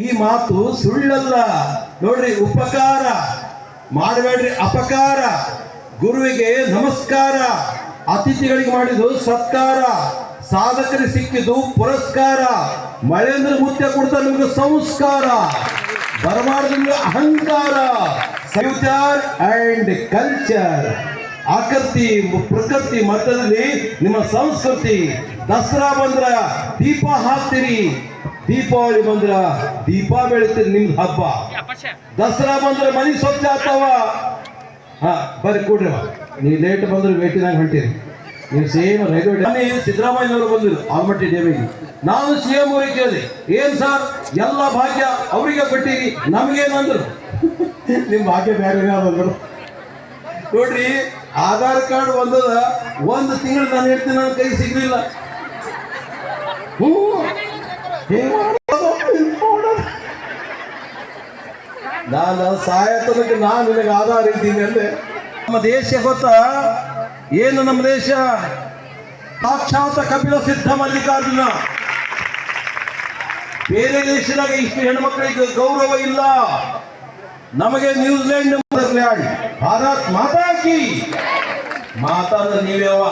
ಈ ಮಾತು ಸುಳ್ಳಲ್ಲ ನೋಡ್ರಿ. ಉಪಕಾರ ಮಾಡಬೇಡ್ರಿ, ಅಪಕಾರ. ಗುರುವಿಗೆ ನಮಸ್ಕಾರ, ಅತಿಥಿಗಳಿಗೆ ಮಾಡಿದ್ದು ಸತ್ಕಾರ, ಸಾಧಕರಿಗೆ ಸಿಕ್ಕಿದ್ದು ಪುರಸ್ಕಾರ. ಮಳೆಂದ್ರ ಮುತ್ಯ ಕೊಡ್ತಾ ನಿಮ್ಗೆ ಸಂಸ್ಕಾರ, ಬರಬಾರ್ದು ನಿಮ್ಗೆ ಅಹಂಕಾರ. ಫ್ಯೂಚರ್ ಅಂಡ್ ಕಲ್ಚರ್, ಆಕೃತಿ ಪ್ರಕೃತಿ ಮಟ್ಟದಲ್ಲಿ ನಿಮ್ಮ ಸಂಸ್ಕೃತಿ. ದಸರಾ ಬಂದ್ರ ದೀಪ ಹಾಕ್ತೀರಿ, ದೀಪಾವಳಿ ಬಂದ್ರ ದೀಪ ಬೆಳಿತೀರಿ, ನಿಮ್ದು ಹಬ್ಬ. ದಸರಾ ಬಂದ್ರೆ ಮನಿ ಸ್ವಚ್ಛ ಆಗ್ತಾವ. ಹಾ ಬರ್ರಿ ಕೂಡ್ರಿ, ನೀವು ಲೇಟ್ ಬಂದ್ರೆ ವೇಟಿನಾಗ ಹೊಂಟಿರಿ. ನೀವು ಸೇಮ್ ರೈಲ್ವೆ ಸಿದ್ದರಾಮಯ್ಯನವರು ಬಂದಿರು ಆಲ್ಮಟ್ಟಿ ಡ್ಯಾಮಿಗೆ. ನಾನು CM ಅವರಿಗೆ ಕೇಳಿದೆ, ಏನ್ ಸರ್ ಎಲ್ಲ ಭಾಗ್ಯ ಅವರಿಗೆ ಕೊಟ್ಟಿರಿ, ನಮ್ಗೇನಂದ್ರು? ನಿಮ್ ಭಾಗ್ಯ ಬೇರೆ ಬಂದ್ರು ನೋಡ್ರಿ. ಆಧಾರ್ ಕಾರ್ಡ್ ಒಂದದ, ಒಂದು ತಿಂಗಳು ನಾನು ಹೇಳ್ತೀನಿ, ನನ್ನ ಕೈ ಸಿಗ್ಲಿಲ್ಲ. ನಾನು ಸಾಯತನಕ್ಕೆ ನಾನು ನಿನಗೆ ಆಧಾರ ಇದ್ದೀನಿ ಅಂದ್ರೆ. ನಮ್ಮ ದೇಶ ಗೊತ್ತಾ ಏನು? ನಮ್ಮ ದೇಶ ಸಾಕ್ಷಾತ್ ಕಪಿಲ ಸಿದ್ಧ ಮಲ್ಲಿಕಾರ್ಜುನ. ಬೇರೆ ದೇಶದಾಗ ಇಷ್ಟು ಹೆಣ್ಮಕ್ಳಿಗೆ ಗೌರವ ಇಲ್ಲ. ನಮಗೆ ನ್ಯೂಜಿಲೆಂಡ್, ಭಾರತ್ ಮಾತಾ ಕಿ ಮಾತಾಡ. ನೀವ್ಯಾವ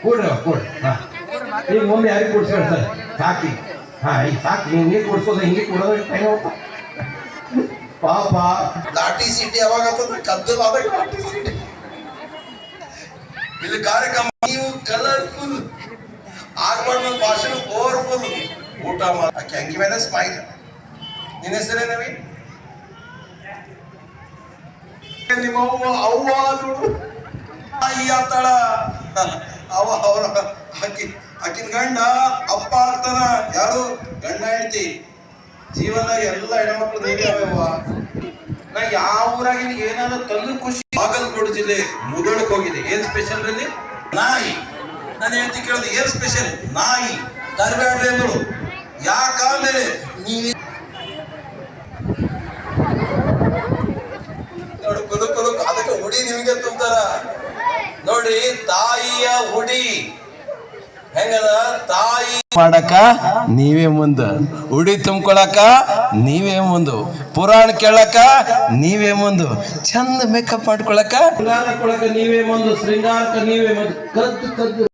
ಕೊಡ್ರಿ ಕೊಡ್ರಿ. ಈಗ ಮುಂದೆ ಯಾರಿಗೆ ಕೊಡ್ಸ್ಕೊಳ್ತಾರೆ? ಸಾಕಿ. ಹಾ ಈಗ ಸಾಕಿ, ಹಿಂಗೆ ಕೊಡ್ಸೋದು, ಹಿಂಗೆ ಕೊಡೋದು ಟೈಮ್ ಹೋಗ್ತಾ ಪಾಪ. ಲಾಟಿ ಸಿಟಿ ಯಾವಾಗ ಕದ್ದು ಲಾಟಿ ಸಿಟಿ ಇಲ್ಲಿ ಕಾರ್ಯಕ್ರಮ. ನೀವು ಕಲರ್ಫುಲ್ ಆಗ್ಬಾರ್ದು, ಭಾಷಣ ಪವರ್ಫುಲ್. ಊಟ ಮಾಡಿ ಅಂಗಿ ಮೇಲೆ ಸ್ಮೈಲ್. ನಿನ್ನ ಹೆಸರೇನವಿ? ನಿಮ್ಮ ಅವ್ವ ತಾಯಿ ಆತಾಳ. ಅವ ಅವರ ಆಕಿನ ಗಂಡ ಅಪ್ಪ ಆಗ್ತಾನ. ಯಾರು? ಗಂಡ ಹೆಂಡತಿ. ಜೀವನದಾಗ ಎಲ್ಲ ಹೆಣ್ಮಕ್ಳು ನೀವೇ ಅವ್ಯವ. ನಾ ಯಾವ ಊರಾಗಿ ಏನಾದ್ರು ತಂದು ಖುಷಿ. ಬಾಗಲಕೋಟೆ ಜಿಲ್ಲೆ ಮುದೋಳಕ್ಕೆ ಹೋಗಿದೆ. ಏನ್ ಸ್ಪೆಷಲ್ ಅಲ್ಲಿ? ನಾಯಿ. ನಾನು ಹೇಳ್ತಿ ಕೇಳಿದೆ, ಏನ್ ಸ್ಪೆಷಲ್? ನಾಯಿ. ತರಬೇಡ್ರಿ ಅಂದ್ರು. ಯಾಕಂದ್ರೆ ನೀವೇ ನೋಡಿ, ಕುಲುಕ್ ಅದಕ್ಕೆ ಉಡಿ ನಿಮಗೆ ತುಂಬ್ತಾರ ನೋಡಿ. ತಾಯಿಯ ಉಡಿ ಹೆಂಗದ? ತಾಯಿ ಮಾಡಕ ನೀವೇ ಮುಂದ, ಉಡಿ ತುಂಬ್ಕೊಳಕ ನೀವೇ ಮುಂದು, ಪುರಾಣ ಕೇಳಕ ನೀವೇ ಮುಂದು, ಚಂದ ಮೇಕಪ್ ಮಾಡ್ಕೊಳಕ ನೀವೇ ಮುಂದು, ಶೃಂಗಾರಕ ನೀವೇ ಮುಂದು. ಕದ್ದು